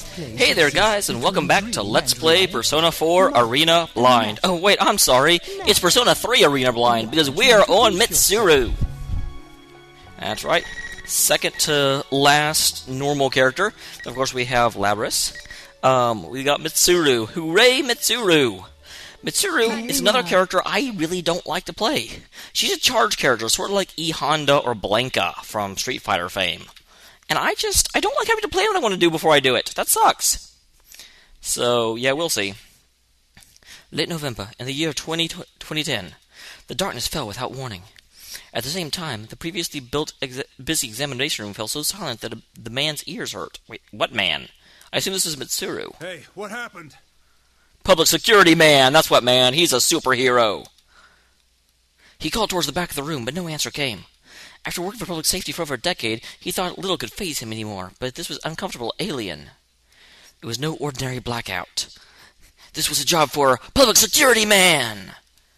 Hey there guys, and welcome back to Let's Play Persona 4 Arena Blind. Oh wait, I'm sorry, it's Persona 3 Arena Blind, because we are on Mitsuru. That's right, second to last normal character. Of course we have Labris. We got Mitsuru. Hooray, Mitsuru! Mitsuru is another character I really don't like to play. She's a charge character, sort of like E Honda or Blanca from Street Fighter fame. And I don't like having to play what I want to do before I do it. That sucks. So, yeah, we'll see. Late November, in the year 2010, the darkness fell without warning. At the same time, the previously built busy examination room fell so silent that the man's ears hurt. Wait, what man? I assume this is Mitsuru. Hey, what happened? Public security man, that's what man. He's a superhero. He called towards the back of the room, but no answer came. After working for public safety for over a decade, he thought little could faze him anymore, but this was uncomfortable alien. It was no ordinary blackout. This was a job for public security man!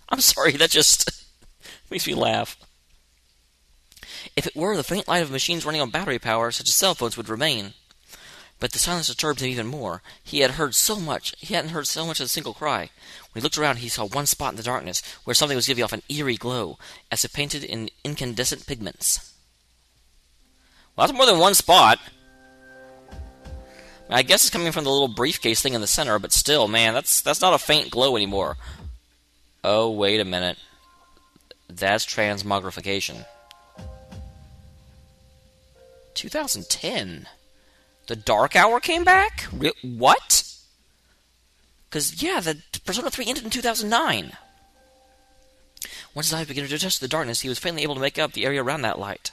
I'm sorry, that just makes me laugh. If it were, the faint light of machines running on battery power, such as cell phones, would remain. But the silence disturbed him even more. He hadn't heard so much as a single cry. When he looked around, he saw one spot in the darkness, where something was giving off an eerie glow, as if painted in incandescent pigments. Well, that's more than one spot. I guess it's coming from the little briefcase thing in the center, but still, man, that's not a faint glow anymore. Oh, wait a minute. That's transmogrification. 2010? The Dark Hour came back? What? Because, yeah, the Persona 3 ended in 2009. Once his eyes began to adjust to the darkness, he was finally able to make out the area around that light.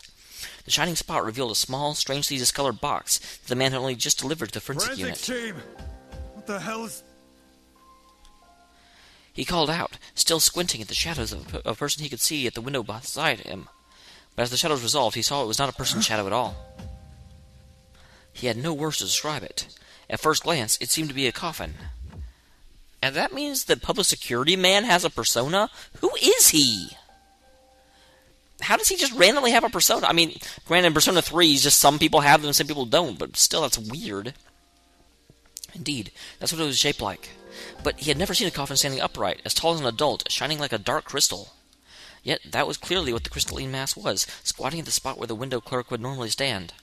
The shining spot revealed a small, strangely discolored box that the man had only just delivered to the forensic unit. Team! What the hell is... He called out, still squinting at the shadows of a person he could see at the window beside him. But as the shadows resolved, he saw it was not a person's shadow at all. He had no words to describe it. At first glance, it seemed to be a coffin. And that means the public security man has a persona? Who is he? How does he just randomly have a persona? I mean, granted, in Persona 3, just some people have them, some people don't, but still, that's weird. Indeed, that's what it was shaped like. But he had never seen a coffin standing upright, as tall as an adult, shining like a dark crystal. Yet, that was clearly what the crystalline mass was, squatting at the spot where the window clerk would normally stand.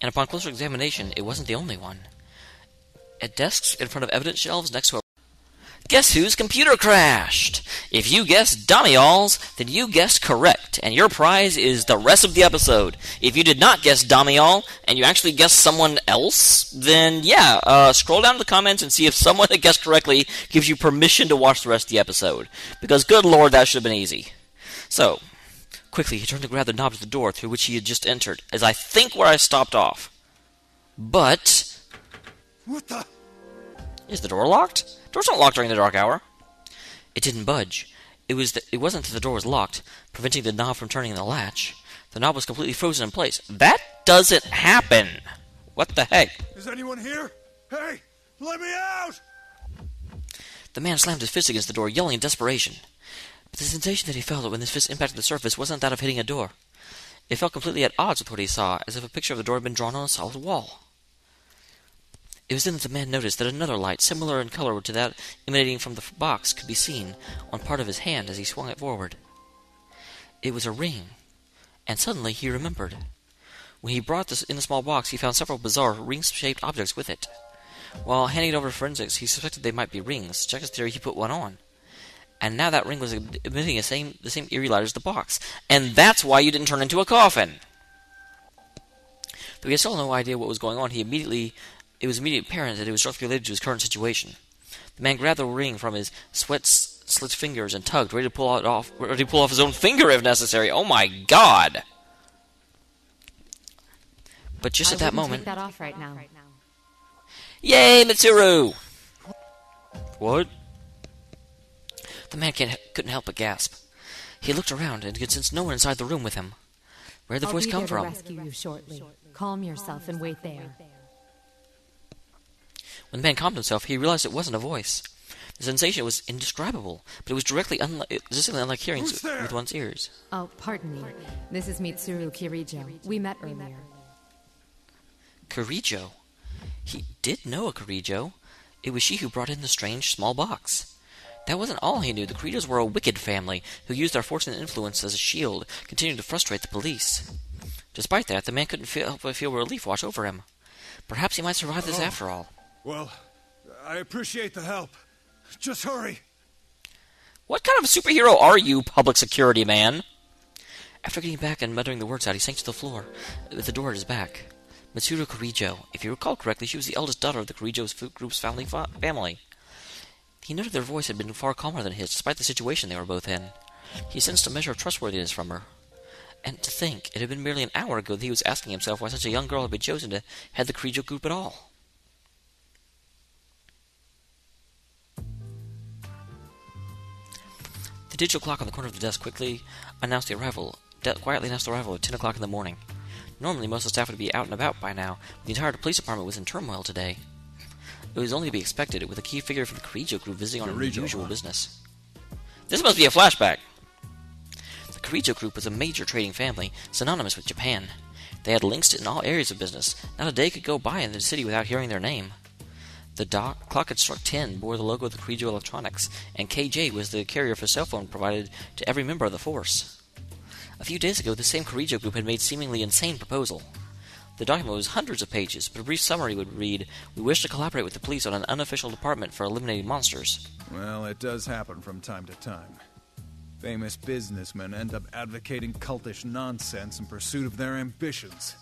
And upon closer examination, it wasn't the only one. At desks in front of evidence shelves next to a... Guess whose computer crashed? If you guessed Damial's, then you guessed correct, and your prize is the rest of the episode. If you did not guess Damial, and you actually guessed someone else, then yeah, scroll down to the comments and see if someone that guessed correctly gives you permission to watch the rest of the episode. Because good lord, that should have been easy. So... Quickly, he turned to grab the knob of the door through which he had just entered, as I think where I stopped off. But... What the... Is the door locked? Doors aren't locked during the dark hour. It didn't budge. It wasn't that the door was locked, preventing the knob from turning the latch. The knob was completely frozen in place. That doesn't happen! What the heck? Is anyone here? Hey! Let me out! The man slammed his fist against the door, yelling in desperation. But the sensation that he felt when his fist impacted the surface wasn't that of hitting a door. It felt completely at odds with what he saw, as if a picture of the door had been drawn on a solid wall. It was then that the man noticed that another light, similar in color to that emanating from the box, could be seen on part of his hand as he swung it forward. It was a ring, and suddenly he remembered. When he brought this in the small box, he found several bizarre ring-shaped objects with it. While handing it over to forensics, he suspected they might be rings. To check his theory, he put one on. And now that ring was emitting the same eerie light as the box. And that's why you didn't turn into a coffin! Though he had still no idea what was going on, it was immediately apparent that it was directly related to his current situation. The man grabbed the ring from his sweat-slit fingers and tugged, ready to pull off his own finger if necessary. Oh my god! But just at that moment... Take that off right now. Yay, Mitsuru! What? The man couldn't help but gasp. He looked around and could sense no one inside the room with him. Where did the voice come from? I'll be there to rescue you shortly. Calm yourself and wait there. When the man calmed himself, he realized it wasn't a voice. The sensation was indescribable, but it was directly unlike hearing with one's ears. Oh, pardon me. This is Mitsuru Kirijo. We met earlier. Kirijo? He did know a Kirijo. It was she who brought in the strange small box. That wasn't all he knew. The Kirijos were a wicked family who used their fortune and influence as a shield, continuing to frustrate the police. Despite that, the man couldn't help but feel relief wash over him. Perhaps he might survive this after all. Well, I appreciate the help. Just hurry. What kind of superhero are you, public security man? After getting back and muttering the words out, he sank to the floor, with the door at his back. Mitsuru Kirijo. If you recall correctly, she was the eldest daughter of the Kirijo's group's family. He noted their voice had been far calmer than his, despite the situation they were both in. He sensed a measure of trustworthiness from her. And to think, it had been merely an hour ago that he was asking himself why such a young girl had been chosen to head the Kirijo group at all. The digital clock on the corner of the desk quietly announced the arrival of 10 o'clock in the morning. Normally, most of the staff would be out and about by now, but the entire police department was in turmoil today. It was only to be expected, with a key figure from the Kirijo group visiting on unusual business. This must be a flashback! The Kirijo group was a major trading family, synonymous with Japan. They had links in all areas of business. Not a day could go by in the city without hearing their name. The clock had struck 10, bore the logo of the Kirijo Electronics, and KJ was the carrier for cell phone provided to every member of the force. A few days ago, the same Kirijo group had made seemingly insane proposal. The document was hundreds of pages, but a brief summary would read, "We wish to collaborate with the police on an unofficial department for eliminating monsters." Well, it does happen from time to time. Famous businessmen end up advocating cultish nonsense in pursuit of their ambitions.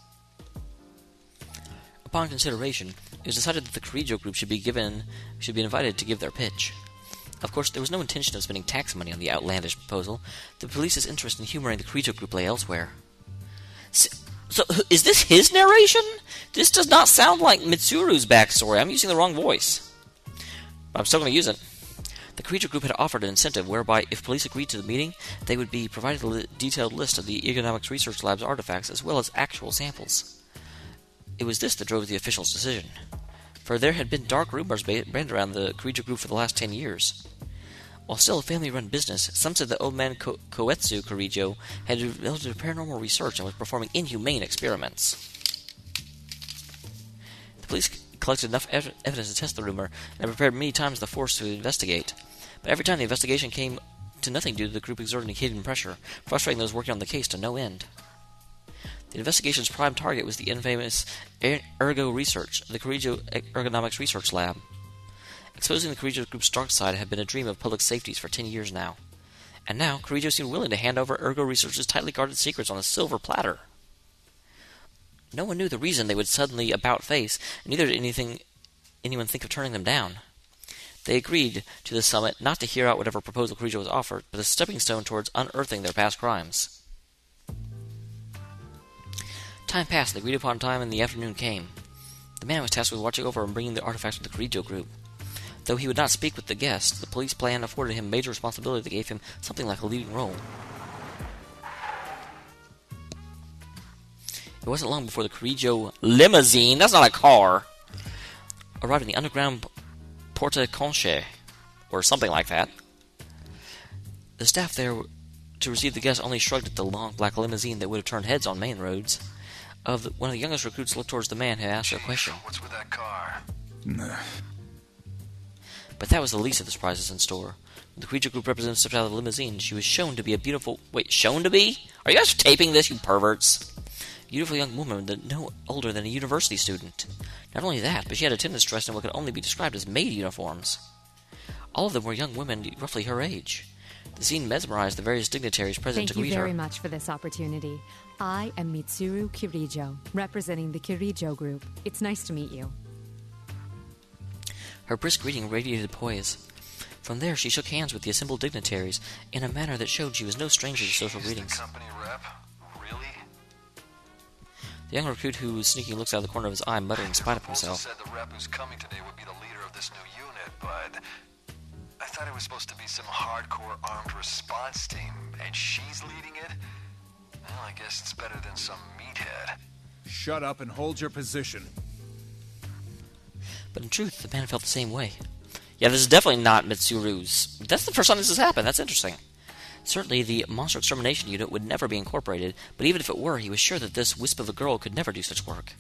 Upon consideration, it was decided that the Kirijo group should be invited to give their pitch. Of course, there was no intention of spending tax money on the outlandish proposal. The police's interest in humoring the Kirijo group lay elsewhere. So, is this his narration? This does not sound like Mitsuru's backstory. I'm using the wrong voice. But I'm still going to use it. The Kirijo group had offered an incentive whereby, if police agreed to the meeting, they would be provided a detailed list of the Ergonomics Research Lab's artifacts, as well as actual samples. It was this that drove the official's decision. For there had been dark rumors bandied around the Kirijo group for the last 10 years. While still a family-run business, some said that old man Koetsu Kirijo had developed paranormal research and was performing inhumane experiments. The police collected enough evidence to test the rumor and prepared many times the force to investigate. But every time the investigation came to nothing due to the group exerting hidden pressure, frustrating those working on the case to no end. The investigation's prime target was the infamous Ergo Research, the Kirijo Ergonomics Research Lab. Exposing the Kirijo group's dark side had been a dream of public safety's for 10 years now. And now, Kirijo seemed willing to hand over Ergo Research's tightly guarded secrets on a silver platter. No one knew the reason they would suddenly about-face, and neither did anyone think of turning them down. They agreed to the summit not to hear out whatever proposal Kirijo was offered, but a stepping stone towards unearthing their past crimes. Time passed, the agreed-upon time in the afternoon came. The man was tasked with watching over and bringing the artifacts to the Kirijo group. Though he would not speak with the guests, the police plan afforded him major responsibility that gave him something like a leading role. It wasn't long before the Kirijo limousine, that's not a car, arrived in the underground Porte Conche, or something like that. The staff there to receive the guests only shrugged at the long black limousine that would have turned heads on main roads. One of the youngest recruits looked towards the man who asked her a question. What's with that car? But that was the least of the surprises in store. When the Kirijo group representative stepped out of the limousine, she was shown to be a beautiful... Wait, shown to be? Are you guys taping this, you perverts? A beautiful young woman, no older than a university student. Not only that, but she had attendants dressed in what could only be described as maid uniforms. All of them were young women roughly her age. The scene mesmerized the various dignitaries present to greet her. Thank you very much for this opportunity. I am Mitsuru Kirijo, representing the Kirijo group. It's nice to meet you. Her brisk greeting radiated poise. From there, she shook hands with the assembled dignitaries in a manner that showed she was no stranger to social greetings. The company rep? Really? The young recruit, who was sneaking looks out of the corner of his eye, muttered in spite of himself. Said the rep who's coming today would be the leader of this new unit, but I thought it was supposed to be some hardcore armed response team, and she's leading it? Well, I guess it's better than some meathead. Shut up and hold your position. But in truth, the man felt the same way. Yeah, this is definitely not Mitsuru's. That's the first time this has happened. That's interesting. Certainly, the Monster Extermination Unit would never be incorporated, but even if it were, he was sure that this wisp of a girl could never do such work.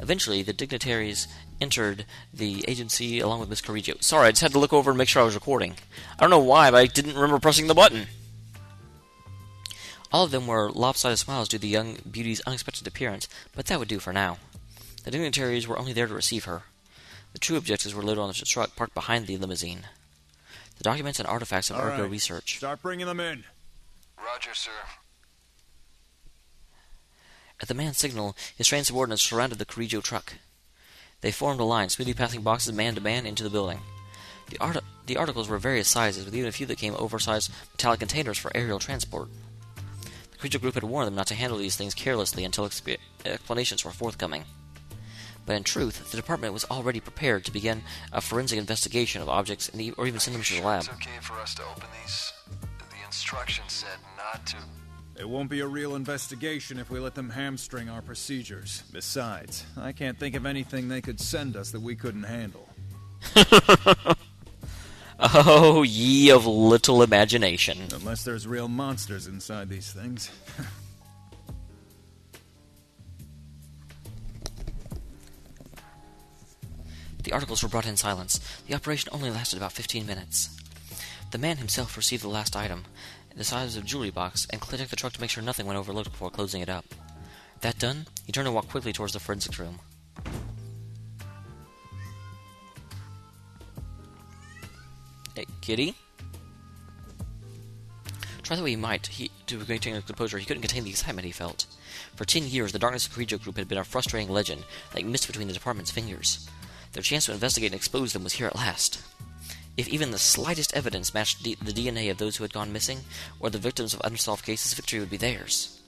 Eventually, the dignitaries entered the agency along with Miss Kirijo. Sorry, I just had to look over and make sure I was recording. I don't know why, but I didn't remember pressing the button. All of them were lopsided smiles due to the young beauty's unexpected appearance, but that would do for now. The dignitaries were only there to receive her. The true objectives were loaded on the truck parked behind the limousine. The documents and artifacts of Ergo research. Start bringing them in. Roger, sir. At the man's signal, his trained subordinates surrounded the Kirijo truck. They formed a line, smoothly passing boxes man to man into the building. The articles were various sizes, with even a few that came oversized metallic containers for aerial transport. The Kirijo group had warned them not to handle these things carelessly until explanations were forthcoming. But in truth, the department was already prepared to begin a forensic investigation of objects or even send them to the lab. It's okay for us to open these? The instructions said not to. It won't be a real investigation if we let them hamstring our procedures. Besides, I can't think of anything they could send us that we couldn't handle. Oh, ye of little imagination. Unless there's real monsters inside these things. The articles were brought in silence. The operation only lasted about 15 minutes. The man himself received the last item, the size of a jewelry box, and checked the truck to make sure nothing went overlooked before closing it up. That done, he turned and walked quickly towards the forensics room. Hey, Kitty? Try the way he might, to maintain his composure, he couldn't contain the excitement he felt. For 10 years, the Darkness Kirijo group had been a frustrating legend, like mist between the department's fingers. Their chance to investigate and expose them was here at last. If even the slightest evidence matched the DNA of those who had gone missing, or the victims of unsolved cases, victory would be theirs.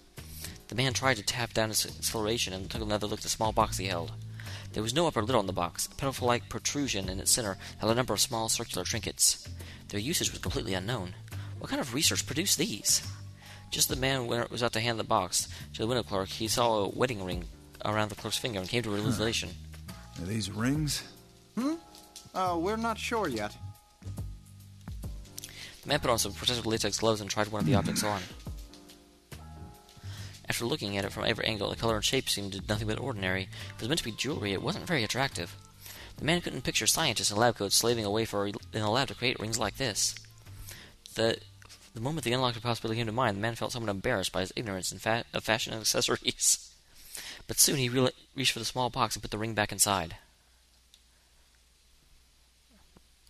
The man tried to tap down his acceleration and took another look at the small box he held. There was no upper lid on the box. A petal-like protrusion in its center held a number of small circular trinkets. Their usage was completely unknown. What kind of research produced these? Just as the man was about to hand the box to the window clerk, he saw a wedding ring around the clerk's finger and came to a realization. Are these rings? We're not sure yet. The man put on some protective latex gloves and tried one of the objects on. After looking at it from every angle, the color and shape seemed nothing but ordinary. If it was meant to be jewelry, it wasn't very attractive. The man couldn't picture scientists in lab coats slaving away in a lab to create rings like this. The moment the unlocked possibility came to mind, the man felt somewhat embarrassed by his ignorance of fashion and accessories. But soon he reached for the small box and put the ring back inside.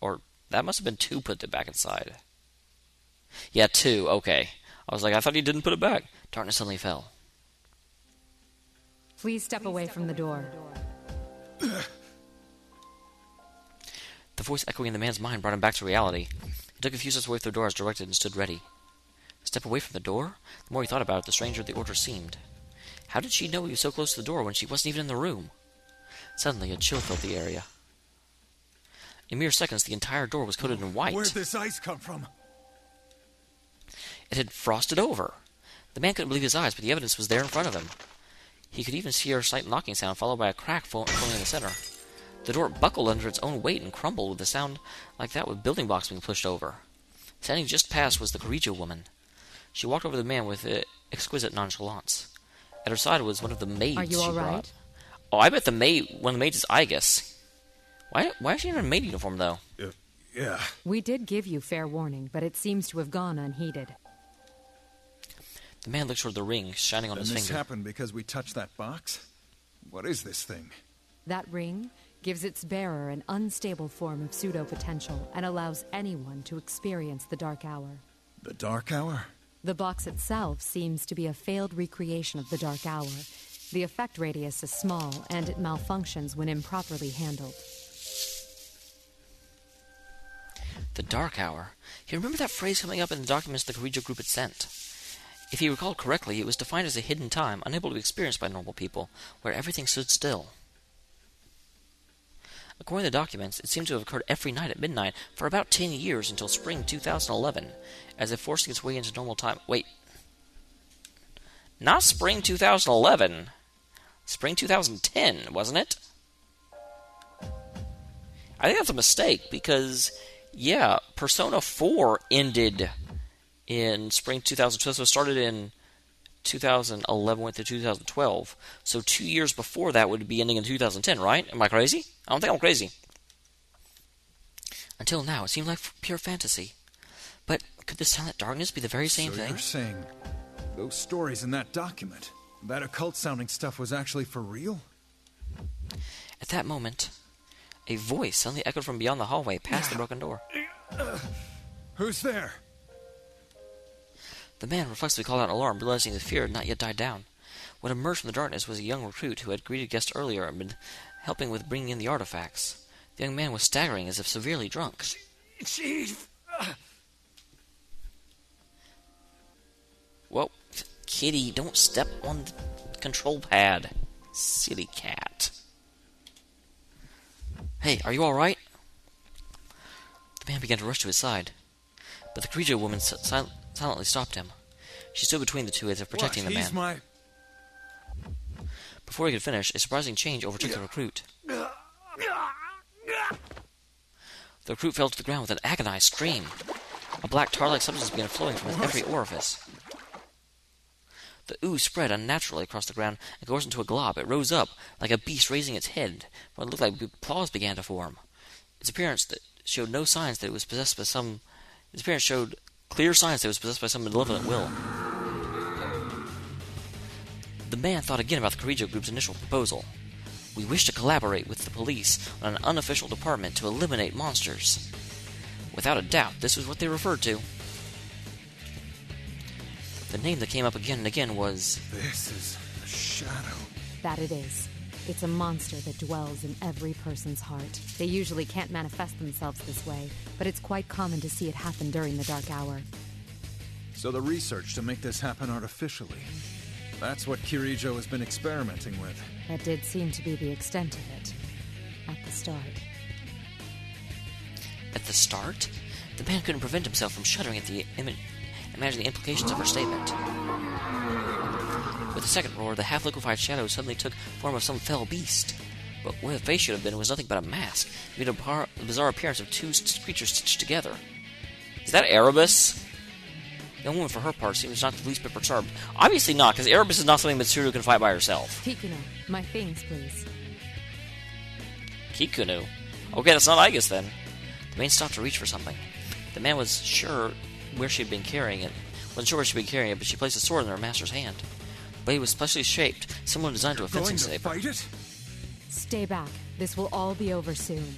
Or, that must have been 2 put it back inside. Yeah, 2, okay. I was like, I thought he didn't put it back. Darkness suddenly fell. Please step away from the door. The voice echoing in the man's mind brought him back to reality. He took a few steps away from the door as directed and stood ready. Step away from the door? The more he thought about it, the stranger the order seemed. How did she know he was so close to the door when she wasn't even in the room? Suddenly, a chill filled the area. In mere seconds, the entire door was coated in white. Where'd this ice come from? It had frosted over. The man couldn't believe his eyes, but the evidence was there in front of him. He could even hear a slight knocking sound, followed by a crack forming in the center. The door buckled under its own weight and crumbled with a sound like that of building blocks being pushed over. Standing just past was the Kirijo woman. She walked over to the man with exquisite nonchalance. At her side was one of the maids. Are you all right? Brought. Oh, I bet one of the maids is Igus. Why is she in a maid uniform, though? Yeah. We did give you fair warning, but it seems to have gone unheeded. The man looked toward the ring shining on his This finger. happened because we touched that box? What is this thing? That ring gives its bearer an unstable form of pseudo-potential and allows anyone to experience the Dark Hour. The Dark Hour? The box itself seems to be a failed recreation of the Dark Hour. The effect radius is small, and it malfunctions when improperly handled. The Dark Hour. He remembered that phrase coming up in the documents the Kirijo group had sent. If he recalled correctly, it was defined as a hidden time, unable to be experienced by normal people, where everything stood still. According to the documents, it seemed to have occurred every night at midnight for about 10 years until spring 2011, as if forcing its way into normal time. Wait. Not spring 2011. Spring 2010, wasn't it? I think that's a mistake, because, yeah, Persona 4 ended in spring 2012, so it started in 2011 went to 2012. So 2 years before that would be ending in 2010, right? Am I crazy? I don't think I'm crazy. Until now, it seemed like pure fantasy. But could the silent darkness be the very same So thing? you're saying those stories in that document, that occult-sounding stuff was actually for real? At that moment, a voice suddenly echoed from beyond the hallway past the broken door. Who's there? The man reflexively called out in alarm, realizing the fear had not yet died down. What emerged from the darkness was a young recruit who had greeted guests earlier and been helping with bringing in the artifacts. The young man was staggering as if severely drunk. Chief! Whoa, kitty, don't step on the control pad. Silly cat. Hey, are you alright? The man began to rush to his side, but the Kirijo woman silently stopped him. She stood between the two as if protecting the man. Before he could finish, a surprising change overtook the recruit. The recruit fell to the ground with an agonized scream. A black tar-like substance began flowing from every orifice. The ooze spread unnaturally across the ground and coerced into a glob. It rose up, like a beast raising its head. What looked like claws began to form. Its appearance showed no signs that it was possessed by some... Its appearance showed clear signs that it was possessed by some malevolent will. The man thought again about the Kirijo group's initial proposal. We wish to collaborate with the police on an unofficial department to eliminate monsters. Without a doubt, this was what they referred to. The name that came up again and again was... This is a shadow. That it is. It's a monster that dwells in every person's heart. They usually can't manifest themselves this way, but it's quite common to see it happen during the dark hour. So the research to make this happen artificially. That's what Kirijo has been experimenting with. That did seem to be the extent of it. At the start. At the start? The man couldn't prevent himself from shuddering at the imagine the implications of her statement. With a second roar, the half-liquefied shadow suddenly took form of some fell beast. But what the face should have been was nothing but a mask. It made a bizarre appearance of two creatures stitched together. Is that Erebus? The young woman, for her part, seems not the least bit perturbed. Obviously not, because Erebus is not something Mitsuru can fight by herself. Kikuno, my things, please. Kikuno? Okay, that's not Aigis then. The man stopped to reach for something. The man was sure where she'd been carrying it. Wasn't sure where she'd been carrying it, but she placed a sword in her master's hand. The blade was specially shaped, similar in design to a fencing saber. Fight it? Stay back. This will all be over soon.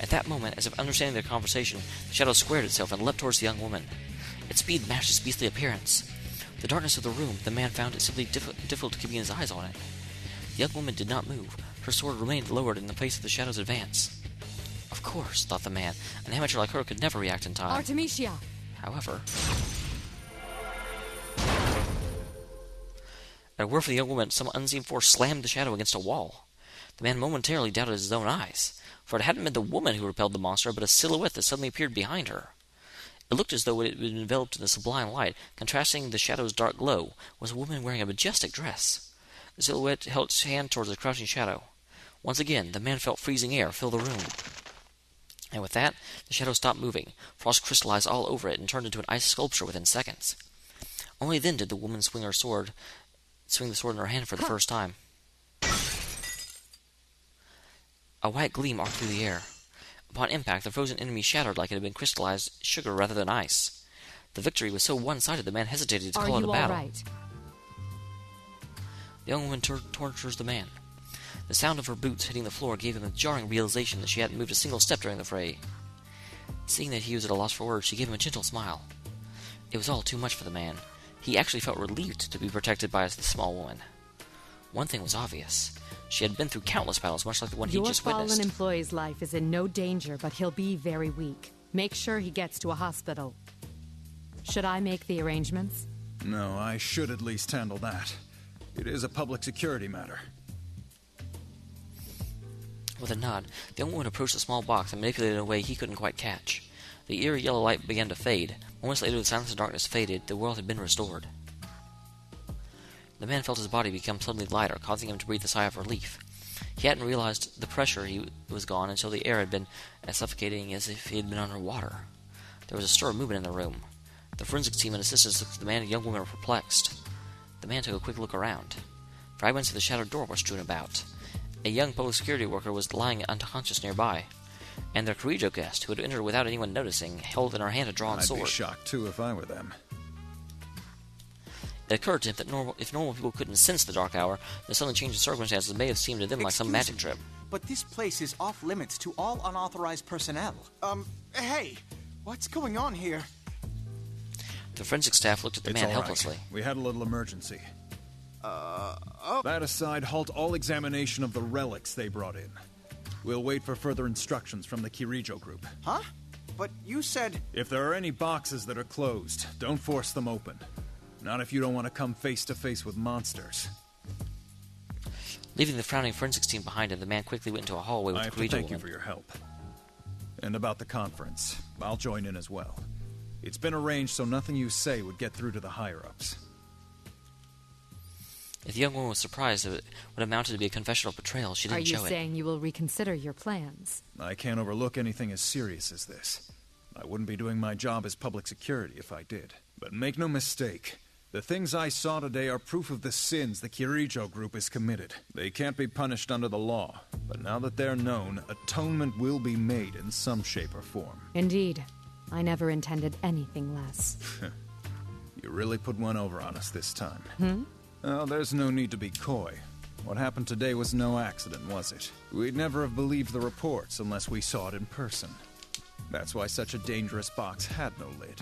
At that moment, as if understanding their conversation, the shadow squared itself and leapt towards the young woman. Its speed matched its beastly appearance. The darkness of the room, the man found it simply difficult to keep his eyes on it. The young woman did not move. Her sword remained lowered in the face of the shadow's advance. Of course, thought the man, an amateur like her could never react in time. Artemisia! However, at a word from the young woman, some unseen force slammed the shadow against a wall. The man momentarily doubted his own eyes, for it hadn't been the woman who repelled the monster, but a silhouette that suddenly appeared behind her. It looked as though it had been enveloped in the sublime light. Contrasting the shadow's dark glow was a woman wearing a majestic dress. The silhouette held its hand towards the crouching shadow. Once again, the man felt freezing air fill the room. And with that, the shadow stopped moving. Frost crystallized all over it and turned into an ice sculpture within seconds. Only then did the woman swing the sword in her hand for the first time. A white gleam arced through the air. Upon impact, the frozen enemy shattered like it had been crystallized sugar rather than ice. The victory was so one-sided the man hesitated to call it a battle. Are you all right? The young woman turned towards the man. The sound of her boots hitting the floor gave him a jarring realization that she hadn't moved a single step during the fray. Seeing that he was at a loss for words, she gave him a gentle smile. It was all too much for the man. He actually felt relieved to be protected by the small woman. One thing was obvious. She had been through countless battles, much like the one he just Your witnessed. fallen employee's life is in no danger, but he'll be very weak. Make sure he gets to a hospital. Should I make the arrangements? No, I should at least handle that. It is a public security matter. With a nod, the young woman approached the small box and manipulated it in a way he couldn't quite catch. The eerie yellow light began to fade. Moments later, the silence and darkness faded. The world had been restored. The man felt his body become suddenly lighter, causing him to breathe a sigh of relief. He hadn't realized the pressure was gone until the air had been as suffocating as if he had been under water. There was a stir of movement in the room. The forensics team and assistants looked at the man and young woman were perplexed. The man took a quick look around. Fragments of the shadowed door were strewn about. A young public security worker was lying unconscious nearby, and their Kirijo guest, who had entered without anyone noticing, held in her hand a drawn sword. I'd be shocked, too, if I were them. It occurred to him that if normal people couldn't sense the dark hour, the sudden change in circumstances may have seemed to them like some magic trip. But this place is off limits to all unauthorized personnel. Hey, what's going on here? The forensic staff looked at the man helplessly. Right. We had a little emergency. That aside, halt all examination of the relics they brought in. We'll wait for further instructions from the Kirijo group. Huh? But you said... If there are any boxes that are closed, don't force them open. Not if you don't want to come face to face with monsters. Leaving the frowning forensics team behind him, the man quickly went into a hallway with the Kirijo woman. Thank you for your help. And about the conference, I'll join in as well. It's been arranged so nothing you say would get through to the higher-ups. If the young woman was surprised at what amounted to be a confessional betrayal, she didn't show it. Are you saying you will reconsider your plans? I can't overlook anything as serious as this. I wouldn't be doing my job as public security if I did. But make no mistake, the things I saw today are proof of the sins the Kirijo group has committed. They can't be punished under the law, but now that they're known, atonement will be made in some shape or form. Indeed. I never intended anything less. You really put one over on us this time. Well, there's no need to be coy. What happened today was no accident, was it? We'd never have believed the reports unless we saw it in person. That's why such a dangerous box had no lid.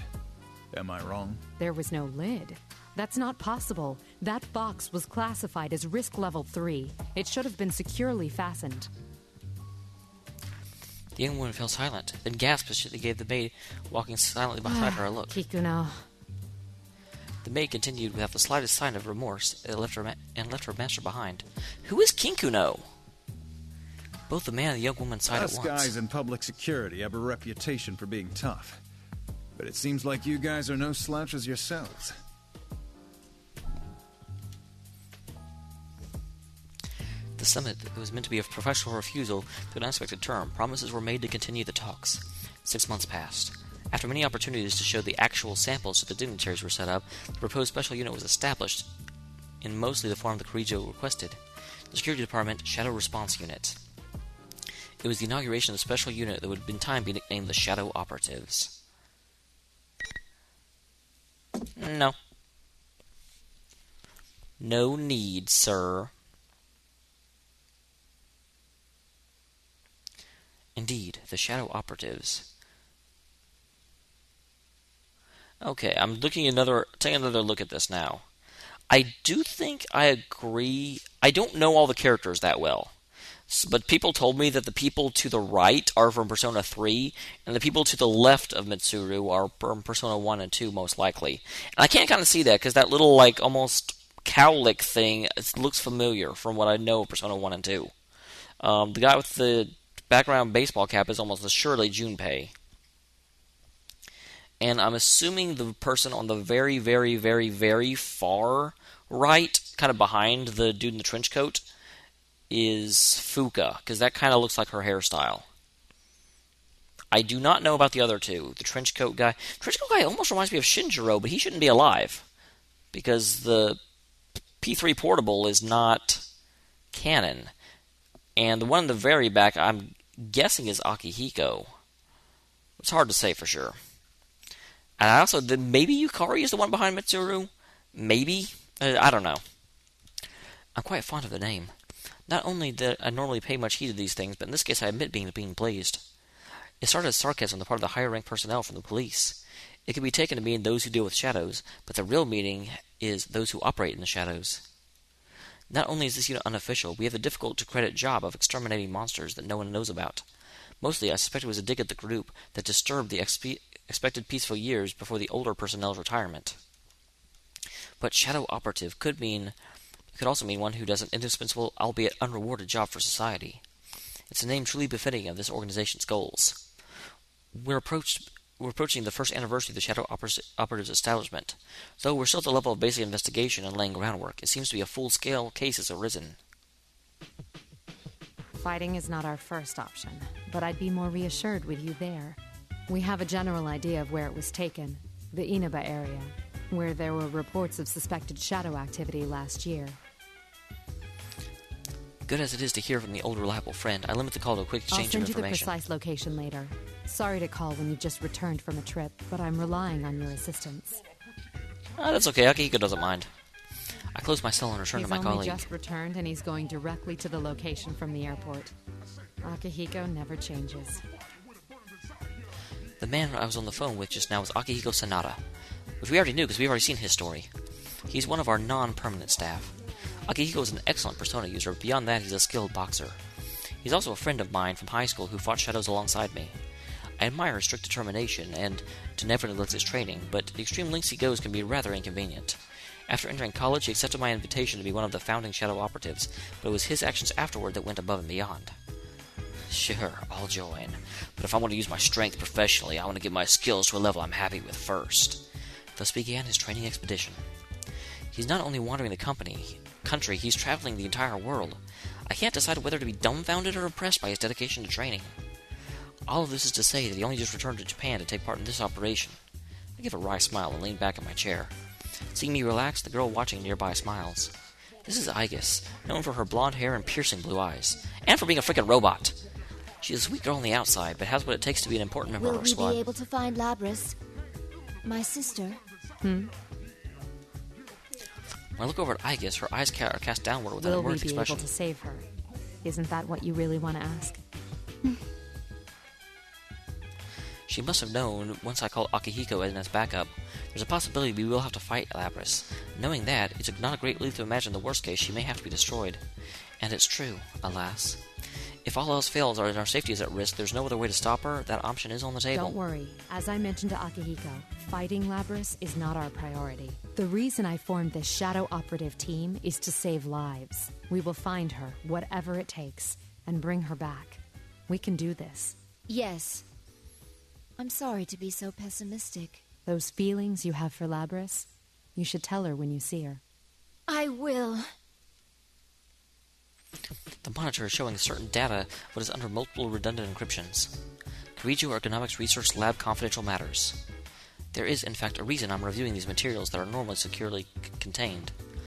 Am I wrong? There was no lid. That's not possible. That box was classified as risk level 3. It should have been securely fastened. The young woman fell silent, then gasped as she gave the maid walking silently behind her a look. Kikuno. The maid continued without the slightest sign of remorse and left her master behind. Who is Kinkuno? Both the man and the young woman sighed at once. Us guys in public security have a reputation for being tough. But it seems like you guys are no slouches yourselves. The summit that was meant to be a professional refusal to an unexpected term. Promises were made to continue the talks. 6 months passed. After many opportunities to show the actual samples to the dignitaries were set up, the proposed special unit was established in mostly the form the Kirijo requested. The Security Department Shadow Response Unit. It was the inauguration of the special unit that would in time be nicknamed the Shadow Operatives. No. No need, sir. Indeed, the Shadow Operatives. Okay, I'm taking another look at this now. I do think I agree. I don't know all the characters that well, but people told me that the people to the right are from Persona 3, and the people to the left of Mitsuru are from Persona 1 and 2, most likely. And I can't kind of see that, because that little, almost cowlick thing looks familiar from what I know of Persona 1 and 2. The guy with the background baseball cap is almost assuredly Junpei. And I'm assuming the person on the very, very, very, very far right, kind of behind the dude in the trench coat, is Fuka, because that kind of looks like her hairstyle. I do not know about the other two. The trench coat guy almost reminds me of Shinjiro, but he shouldn't be alive, because the P3 portable is not canon. And the one in the very back, I'm guessing is Akihiko. It's hard to say for sure. And I also, maybe Yukari is the one behind Mitsuru? Maybe? I don't know. I'm quite fond of the name. Not only do I normally pay much heed to these things, but in this case I admit being pleased. It started as sarcasm on the part of the higher-ranked personnel from the police. It can be taken to mean those who deal with shadows, but the real meaning is those who operate in the shadows. Not only is this unit unofficial, we have the difficult-to-credit job of exterminating monsters that no one knows about. Mostly, I suspect it was a dig at the group that disturbed the expected peaceful years before the older personnel's retirement. But Shadow Operative could also mean one who does an indispensable, albeit unrewarded job for society. It's a name truly befitting of this organization's goals. We're approaching the first anniversary of the Shadow Operative's establishment. Though we're still at the level of basic investigation and laying groundwork, it seems to be a full-scale case has arisen. Fighting is not our first option, but I'd be more reassured with you there. We have a general idea of where it was taken. The Inaba area, where there were reports of suspected shadow activity last year. Good as it is to hear from the old reliable friend, I limit the call to a quick I'll exchange send of you the information. precise location later. Sorry to call when you just returned from a trip, but I'm relying on your assistance. That's okay, Akihiko doesn't mind. I close my cell and return to my He's colleague. only just returned, and he's going directly to the location from the airport. Akihiko never changes. The man I was on the phone with just now was Akihiko Sanada, which we already knew because we've already seen his story. He's one of our non-permanent staff. Akihiko is an excellent Persona user, but beyond that, he's a skilled boxer. He's also a friend of mine from high school who fought shadows alongside me. I admire his strict determination and to never neglect his training, but the extreme lengths he goes can be rather inconvenient. After entering college, he accepted my invitation to be one of the founding shadow operatives, but it was his actions afterward that went above and beyond. Sure, I'll join, but if I want to use my strength professionally, I want to get my skills to a level I'm happy with first. Thus began his training expedition. He's not only wandering the country, he's traveling the entire world. I can't decide whether to be dumbfounded or impressed by his dedication to training. All of this is to say that he only just returned to Japan to take part in this operation. I give a wry smile and lean back in my chair. Seeing me relax, the girl watching nearby smiles. This is Aigis, known for her blonde hair and piercing blue eyes, and for being a freaking robot. She's a sweet girl on the outside, but has what it takes to be an important member of Will our we squad. be able to find Labris? My sister? When I look over at Aigis, her eyes are cast downward with an Will we alert be expression. able to save her? Isn't that what you really want to ask? She must have known, once I called Akihiko in as backup, there's a possibility we will have to fight Labris. Knowing that, it's not a great leap to imagine the worst case, she may have to be destroyed. And it's true, alas. If all else fails and our safety is at risk, there's no other way to stop her, that option is on the table. Don't worry. As I mentioned to Akihiko, fighting Labris is not our priority. The reason I formed this shadow operative team is to save lives. We will find her, whatever it takes, and bring her back. We can do this. Yes. I'm sorry to be so pessimistic. Those feelings you have for Labris, you should tell her when you see her. I will. The monitor is showing certain data, but is under multiple redundant encryptions. Kirijo Ergonomics Research Lab Confidential Matters. There is, in fact, a reason I'm reviewing these materials that are normally securely contained.